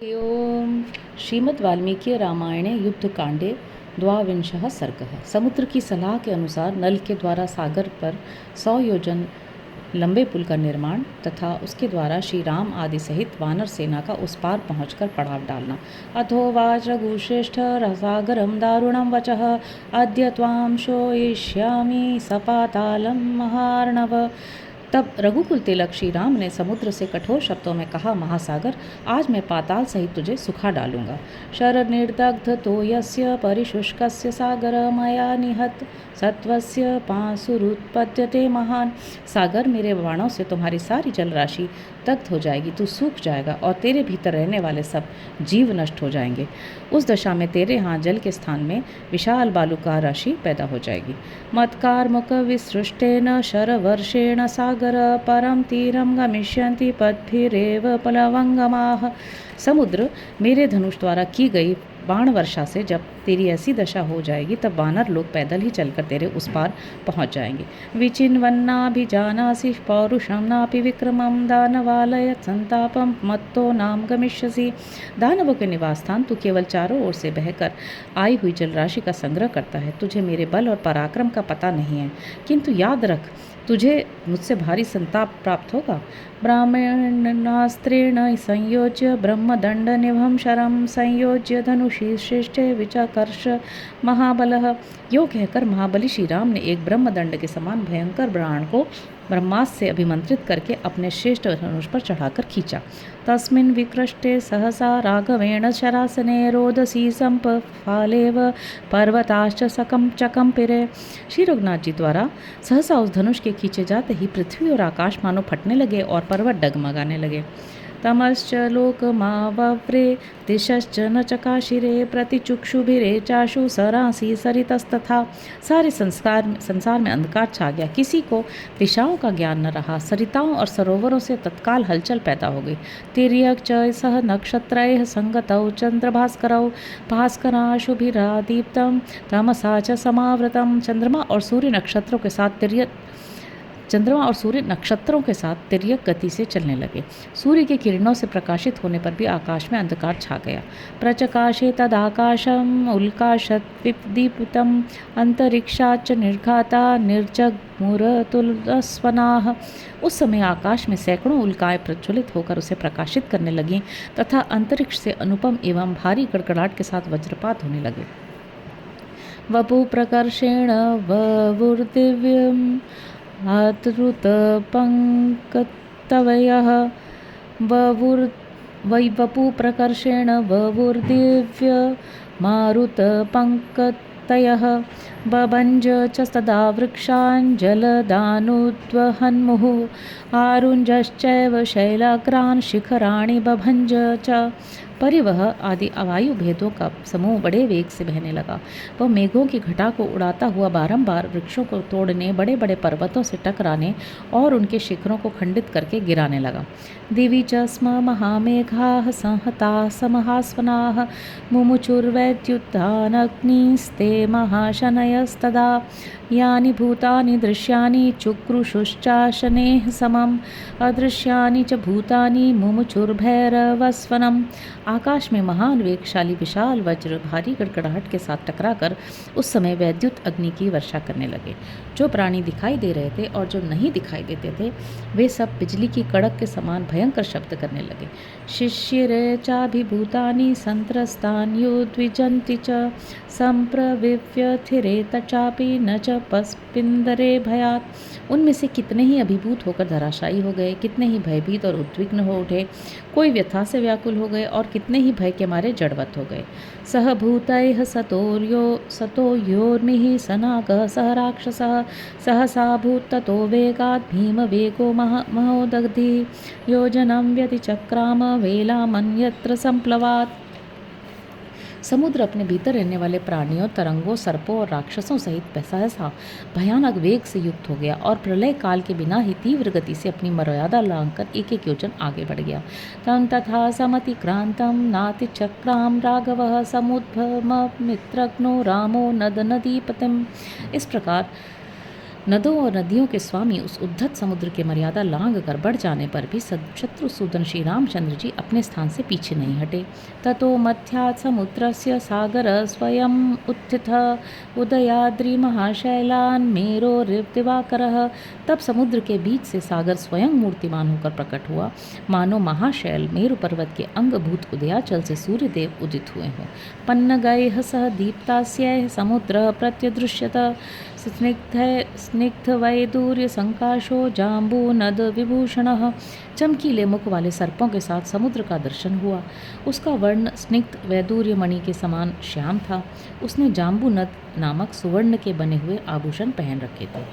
ओम श्रीमद् वाल्मीकि रामायणे युद्धकांडे द्वाविंशः सर्गः। समुद्र की सलाह के अनुसार नल के द्वारा सागर पर 100 योजन लंबे पुल का निर्माण तथा उसके द्वारा श्री राम आदि सहित वानर सेना का उस पार पहुंचकर पड़ाव डालना। अथोवाच रघुश्रेष्ठ रसागरम दारुणम वचः अद्य त्वां शोयिष्यामि सपातालम महार्णव। तब रघुकुल तिलक श्री राम ने समुद्र से कठोर शब्दों में कहा, महासागर, आज मैं पाताल सहित तुझे सुखा डालूंगा। शर निर्दग्ध तो यस्य परिशुष्कस्य सागर मया निहत सत्वस्य पांसुरुत्पद्यते महान। सागर, मेरे बाणों से तुम्हारी सारी जल राशि दग्ध हो जाएगी, तू सूख जाएगा और तेरे भीतर रहने वाले सब जीव नष्ट हो जाएंगे। उस दशा में तेरे यहाँ जल के स्थान में विशाल बालुका राशि पैदा हो जाएगी। मत्कार मुख विसृष्टेन शरवर्षेण सागर परम तीरम गमिष्यन्ति पद्भिरेव पलवंगमाः। समुद्र, मेरे धनुष द्वारा की गई बाण वर्षा से जब तेरी ऐसी दशा हो जाएगी तब वानर लोग पैदल ही चलकर तेरे उस पार पहुंच जाएंगे। विचिन्वन्नाभिजानासि पौरुषं नापि विक्रमं दानवालयत् संतापम मत्तो नाम गमिष्यसि। दानवों के निवास स्थान तू केवल चारों ओर से बहकर आई हुई जलराशि का संग्रह करता है। तुझे मेरे बल और पराक्रम का पता नहीं है, किंतु याद रख, तुझे मुझसे भारी संताप प्राप्त होगा। ब्राह्मणास्त्रेण संयोज्य ब्रह्मदंड निभम शरम संयोज्य धनुषी श्रेष्ठे विचकर्ष महाबलः। यो कहकर महाबली श्री राम ने एक ब्रह्मदंड के समान भयंकर बाण को ब्रह्मास्त्र से अभिमंत्रित करके अपने श्रेष्ठ धनुष पर चढ़ाकर खींचा। तस्मिन् विकृष्टे सहसा राघवेण शरासने रोदसी संपफालेव पर्वताश्च सकंपिरे। श्री रघुनाथ जी द्वारा सहसा उस धनुष के खींचे जाते ही पृथ्वी और आकाश मानो फटने लगे और पर्वत डगमगाने लगे। तमश्च लोकमावव्रे दिशश्च न चकाशिरे प्रतिचुक्षुभिरे चाशु सरांसी सरितस्तथा। सारे संसार में अंधकार छा गया, किसी को दिशाओं का ज्ञान न रहा। सरिताओं और सरोवरों से तत्काल हलचल पैदा हो गई। तिर्यक च सह नक्षत्रैः संगतौ चंद्रभास्करौ भास्कराशुभिरादीप्तं तमसा च समावृतम। चंद्रमा और सूर्य नक्षत्रों के साथ तिर्यक गति से चलने लगे। सूर्य की किरणों से प्रकाशित होने पर भी आकाश में अंधकार छा गया। प्रचकाशे तदाकाशम उल्काशदीप्तम अंतरिक्षाच निर्घाता निर्जगमुरतुलस्वनाः। उस समय आकाश में सैकड़ों उल्काएं प्रज्वलित होकर उसे प्रकाशित करने लगीं तथा अंतरिक्ष से अनुपम एवं भारी गड़गड़ाहट के साथ वज्रपात होने लगे। वपु प्रकर्षेण ववुर्दिव्यम् आतृतपङ्कतवयः वपु प्रकर्षेण ववुर्दिव्य मारुतपङ्कतयः बभञ्ज च तदा वृक्षान् जलदानुद्वहन्मुः आरुञ्जश्चैव शैलाग्रान् शिखराणि बभञ्ज च। परिवह आदि अवायु भेदों का समूह बड़े वेग से बहने लगा। वह मेघों की घटा को उड़ाता हुआ बारंबार वृक्षों को तोड़ने, बड़े बड़े पर्वतों से टकराने और उनके शिखरों को खंडित करके गिराने लगा। दिवि च स्म महामेघाः संहताः समहास्वनाः मुमुचुर्वैद्युतानग्निस्ते महाशनयस्तदा यानि भूतानि दृश्यानि चुक्रुषुश्चाशनेः समम् अदृश्यानि च भूतानि मुमुचुर्भैरवस्वनम्। आकाश में महान वेगशाली विशाल वज्र भारी गड़गड़ाहट के साथ टकराकर उस समय वैद्युत अग्नि की वर्षा करने लगे। जो प्राणी दिखाई दे रहे थे और जो नहीं दिखाई देते थे वे सब बिजली की कड़क के समान भयंकर शब्द करने लगे। शिशिरे चाभिभूतानि संत्रस्तान्युद्विजन्ति च संप्रविव्यथिरे तचापि न च पस्पिंदरे भयात्। उनमें से कितने ही अभिभूत होकर धराशायी हो गए, कितने ही भयभीत और उद्विग्न हो उठे, कोई व्यथा से व्याकुल हो गए और कितने ही भय के मारे जड़वत हो गए। सह भूतैः सतो योर्मिः सनागः सह राक्षसः सहसा भूत्ततो वेगात् भीमवेगो महोदग्धिः योजनं व्यतिचक्राम वेलामन्यत्र संप्लवात्। समुद्र अपने भीतर रहने वाले प्राणियों, तरंगों, सर्पों और राक्षसों सहित सहसा भयानक वेग से युक्त हो गया और प्रलय काल के बिना ही तीव्र गति से अपनी मर्यादा लांघकर एक एक योजन आगे बढ़ गया। तं तथा समतिक्रांतं नातिचक्राम राघवः समुद्भवमित्रघ्नो रामो नदनदीपतिम्। इस प्रकार नदों और नदियों के स्वामी उस उद्धत समुद्र के मर्यादा लांघ कर बढ़ जाने पर भी शत्रुसूदन श्री रामचंद्र जी अपने स्थान से पीछे नहीं हटे। ततो मध्यात् समुद्रस्य सागर स्वयं उत्थितः उदयाद्रि महाशैलान् मेरोर्दिवाकरः। तब समुद्र के बीच से सागर स्वयं मूर्तिमान होकर प्रकट हुआ, मानो महाशैल मेरु पर्वत के अंगभूत उदयाचल से सूर्यदेव उदित हुए हों। पन्नगैः सह दीप्तास्यैः समुद्रः प्रत्यदृश्यत। स्निग्धवैदूर्य संकाशो जाम्बूनद विभूषणः। चमकीले मुख वाले सर्पों के साथ समुद्र का दर्शन हुआ। उसका वर्ण स्निग्ध वैदूर्य मणि के समान श्याम था। उसने जाम्बूनद नामक सुवर्ण के बने हुए आभूषण पहन रखे थे।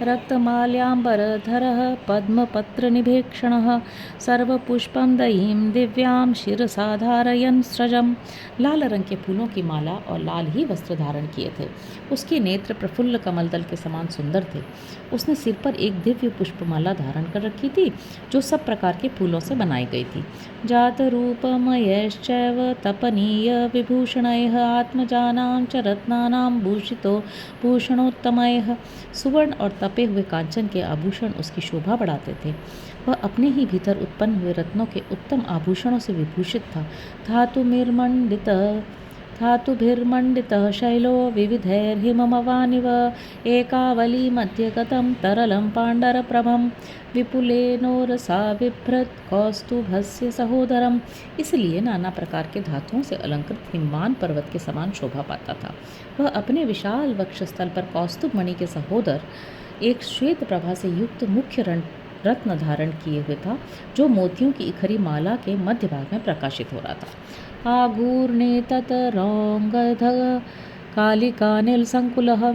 रक्तमाल्याम्बरधरः पद्मपत्र निभेक्षणः सर्वपुष्पं दयीं दिव्यां शिरसा धारयन् स्रजम्। लाल रंग के फूलों की माला और लाल ही वस्त्र धारण किए थे। उसके नेत्र प्रफुल्ल कमल दल के समान सुंदर थे। उसने सिर पर एक दिव्य पुष्पमाला धारण कर रखी थी, जो सब प्रकार के फूलों से बनाई गई थी। जात रूपमयश्चैव तपनीय विभूषणैः आत्मजानां च रत्नानां भूषितो भूषणोत्तमैः। सुवर्ण और तपे हुए कांचन के आभूषण उसकी शोभा बढ़ाते थे। वह अपने ही भीतर उत्पन्न हुए रत्नों के उत्तम आभूषणों से विभूषित था। धातुभिर्मण्डितः शैलो विविधैर्हिममवानिव एकावली मध्यगतं तरलं पाण्डरप्रभं विपुलेनोरसा बिभ्रत कौस्तुभस्य सहोदरम। इसलिए नाना प्रकार के धातुओं से अलंकृत हिमवान पर्वत के समान शोभा पाता था। वह अपने विशाल वक्षस्थल पर कौस्तुभ मणि के सहोदर एक श्वेत प्रभा से युक्त मुख्य रत्न धारण किए हुए था, जो मोतियों की इखरी माला के मध्य भाग में प्रकाशित हो रहा था। आगूर्णे ततरौंगध कालिकानिलसंकुलः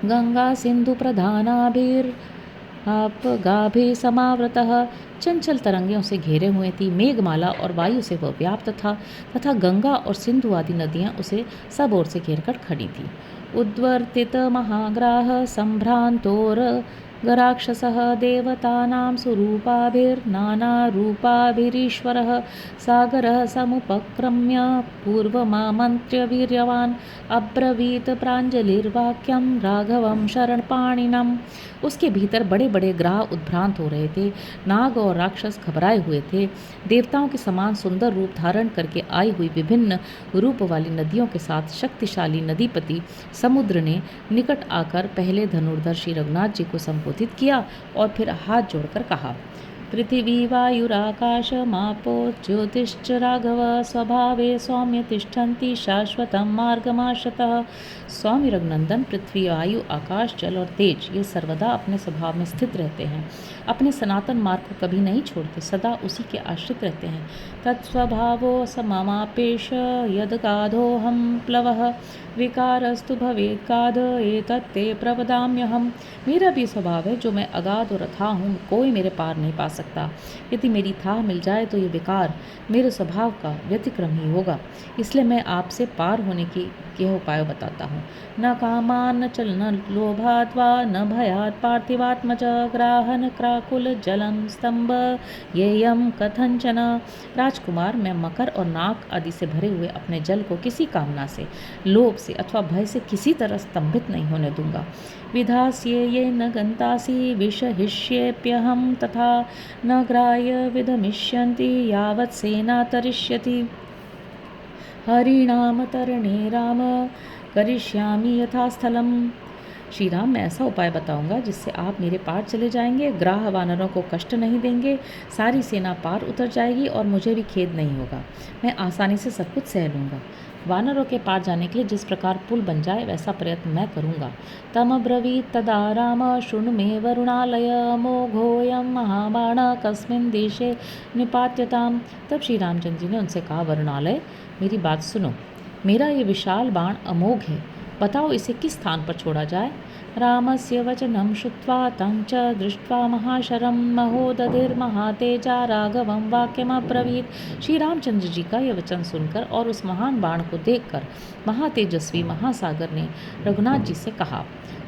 गंगा सिंधु प्रधानाभिर्गाभि समावृतः। चंचल तरंगियों से घेरे हुए थी। मेघमाला और वायु से वह व्याप्त था तथा गंगा और सिंधु आदि नदियाँ उसे सब ओर से घेरकर खड़ी थी। उद्वर्तित महाग्राह संभ्रांतोर गराक्षसः देवतानां स्वरूपाभिर्नानारूपाभिरीश्वरः सागरः समुपक्रम्य पूर्वमामन्त्र्य वीर्यवान् अब्रवीत प्राञ्जलिर्वाक्यं राघवं शरणपाणिनम्। उसके भीतर बड़े बड़े ग्राह उद्भ्रांत हो रहे थे। नाग और राक्षस घबराए हुए थे। देवताओं के समान सुंदर रूप धारण करके आई हुई विभिन्न रूप वाली नदियों के साथ शक्तिशाली नदीपति समुद्र ने निकट आकर पहले धनुर्धर श्री रघुनाथ जी को संबोधित किया और फिर हाथ जोड़कर कहा, पृथिवी वायुराकाश मापो ज्योतिश्च राघव स्वभावे सौम्य तिष्ठन्ति शाश्वतं मार्गमाश्रितः। स्वामी रघुनंदन, पृथ्वी वायु आकाश जल और तेज ये सर्वदा अपने स्वभाव में स्थित रहते हैं, अपने सनातन मार्ग को कभी नहीं छोड़ते, सदा उसी के आश्रित रहते हैं। तत्स्वभावो सममापेश यदगाधोऽहं प्लवः विकारस्तु भवेत्गाध एतत्ते प्रवदाम्यहम्। मेरा भी स्वभाव है, जो मैं अगाध और अथाह हूँ, कोई मेरे पार नहीं पा सकता। यदि मेरी थाह मिल जाए तो ये विकार मेरे स्वभाव का व्यतिक्रम ही होगा। इसलिए मैं आपसे पार होने की यह उपाय बताता हूँ। न कामान न चलन लोभाद्वा न भयात् पार्थिवात्मज ग्राहन क्राकुल जलम स्तंभ येयम कथंचन। राजकुमार, मैं मकर और नाक आदि से भरे हुए अपने जल को किसी कामना से, लोभ से अथवा भय से किसी तरह स्तंभित नहीं होने दूंगा। विधास्ये ये न गंतासी विषहिष्येप्यहं तथा न ग्राह्य विधमिष्यन्ति यावत् सेना तरिष्यति। हरिणाम तरणे राम करिष्यामि यथा स्थलम। श्री राम, मैं ऐसा उपाय बताऊंगा जिससे आप मेरे पार चले जाएंगे, ग्राह वानरों को कष्ट नहीं देंगे, सारी सेना पार उतर जाएगी और मुझे भी खेद नहीं होगा। मैं आसानी से सब कुछ सह लूँगा। वानरों के पार जाने के लिए जिस प्रकार पुल बन जाए वैसा प्रयत्न मैं करूँगा। तम ब्रवीत तदा राम शृणु मे वरुणालय मोघोऽयं महाबाण कस्मिन् देशे निपात्यताम। तब श्री रामचंद्र जी ने उनसे कहा, वरुणालय, मेरी बात सुनो। मेरा ये विशाल बाण अमोघ है, बताओ इसे किस स्थान पर छोड़ा जाए। रामस्य वचनं श्रुत्वा तं च दृष्ट्वा महाशरं महोदधिर्महातेजा राघवं वाक्यमब्रवीत्। श्री रामचंद्र जी का यह वचन सुनकर और उस महान बाण को देखकर महातेजस्वी महासागर ने रघुनाथ जी से कहा,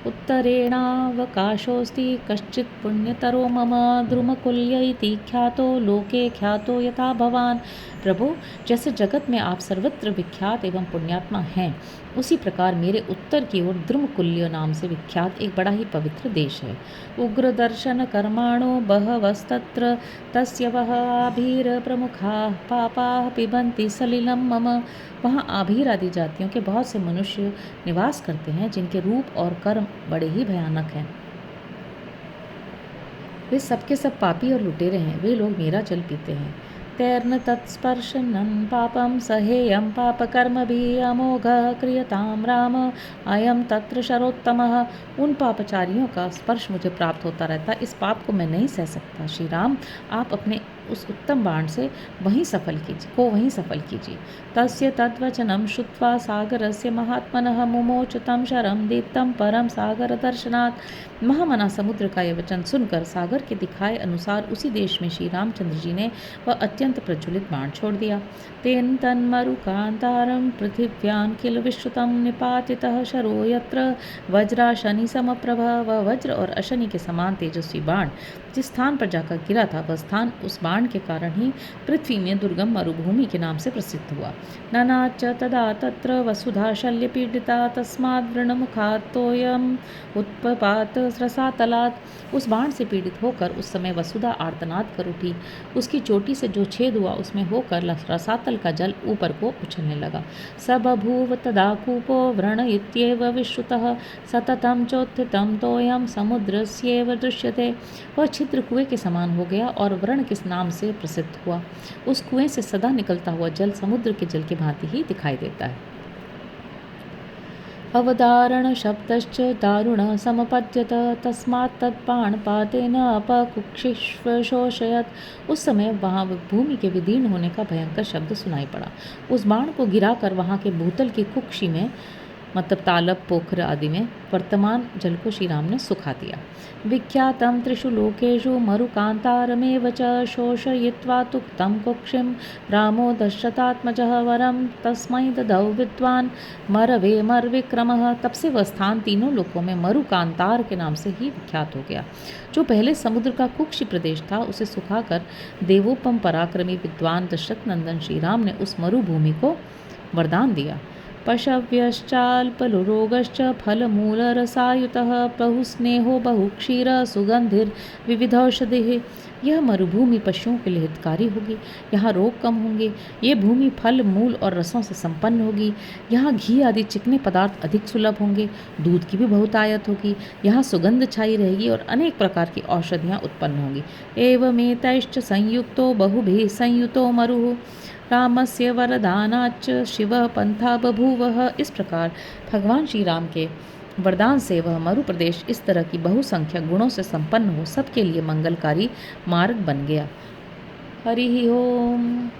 उत्तरेणावकाशोऽस्ति कश्चित् पुण्यतरो मम द्रुमकुल्य इति ख्यातो लोके ख्यातो यथा भवान। प्रभु, जैसे जगत में आप सर्वत्र विख्यात एवं पुण्यात्मा हैं, उसी प्रकार मेरे उत्तर की ओर द्रुमकुल्य नाम से विख्यात एक बड़ा ही पवित्र देश है। उग्र दर्शन कर्माणो बहवस्तत्र तस्य वह आभीर प्रमुखा पापा पिबन्ति सलिलम मम। वहाँ आभीर आदि जातियों के बहुत से मनुष्य निवास करते हैं, जिनके रूप और कर्म बड़े ही भयानक हैं। वे सबके सब पापी और लुटेरे हैं। वे लोग मेरा जल पीते हैं। तैर्न तत्स्पर्शनं पापं सहेयं पापकर्मभिः अमोघः क्रियतां राम अयं तत्र शरोत्तमः। उन पापचारियों का स्पर्श मुझे प्राप्त होता रहता, इस पाप को मैं नहीं सह सकता। श्री राम, आप अपने उस उत्तम बाण से वहीं सफल कीजिए। तस्य तद्वचनं श्रुत्वा सागरस्य महात्मनः मुमोचतं शरं दीप्तं परम सागर दर्शनात्। महामना समुद्र का यह वचन सुनकर सागर के दिखाए अनुसार उसी देश में श्री रामचंद्र जी ने वह अत्यंत प्रज्वलित बाण छोड़ दिया। तेन तन्मरुकांतारं पृथिव्यां किल विश्रुतं निपातितः शरो यत्र वज्राशनि समप्रभ। वह वज्र और अशनि के समान तेजस्वी बाण जिस स्थान पर जाकर गिरा था, वह स्थान उस बाण के कारण ही पृथ्वी में दुर्गम मरुभूमि के नाम से प्रसिद्ध हुआ। ननाच तदा तत्र वसुधा शल्य पीड़िता तस्माद् व्रणमुखात् तोयम् उत्पपात रसातलात्। उस बाण से पीड़ित होकर उस समय वसुधा आर्तनाद कर उठी। उसकी चोटी से जो छेद हुआ उसमें होकर रसातल का जल ऊपर को उछलने लगा। स बभूव तदा कूपो व्रण इत्येव विश्रुतः सततं चोत्थितं तोयं समुद्रस्येव दृश्यते। वह छिद्र कुएं के समान हो गया और व्रण किस नाम से प्रसिद्ध हुआ। उस कुएं से सदा निकलता हुआ जल समुद्र के जल की भांति ही दिखाई देता है। अवधारण शब्दश्च दारुण समपद्यत तस्मात् तत्पाणपातेन अपकुक्षिष्व शोषयत। उस समय वहाँ भूमि के विदीर्ण होने का भयंकर शब्द सुनाई पड़ा। उस बाण को गिराकर वहाँ के भूतल की कुक्षी में, मतलब तालब पोखर आदि में वर्तमान जल को श्री राम ने सुखा दिया। विख्यातं त्रिषु लोकेषु मरुकांतारमेव च शोषयित्वा तुक्तं कुक्षिं रामो दशरथात्मजः वरं तस्मै ददौ विद्वान् मरवे मरविक्रमः। तब से वह स्थान तीनों लोकों में मरुकांतार के नाम से ही विख्यात हो गया। जो पहले समुद्र का कुक्षी प्रदेश था, उसे सुखाकर देवोपम पराक्रमी विद्वान दशरथ नंदन श्री राम ने उस मरुभूमि को वरदान दिया। पशव्यश्चाल्परोगश्च फलमूलरसायुतः बहुस्नेहो बहुक्षीर सुगंधिर्विविधौषधिः। यह मरुभूमि पशुओं के लिए हितकारी होगी। यहाँ रोग कम होंगे। ये भूमि फल मूल और रसों से संपन्न होगी। यहाँ घी आदि चिकने पदार्थ अधिक सुलभ होंगे। दूध की भी बहुत आयत होगी। यहाँ सुगंध छाई रहेगी और अनेक प्रकार की औषधियाँ उत्पन्न होंगी। एवमेतैश्च संयुक्तो बहुभिः संयुतो मरुः रामस्य वरदानाच्च शिवः पंथा बभूवः। इस प्रकार भगवान श्री राम के वरदान से वह मरु प्रदेश इस तरह की बहुसंख्यक गुणों से संपन्न हो सबके लिए मंगलकारी मार्ग बन गया। हरि ओम।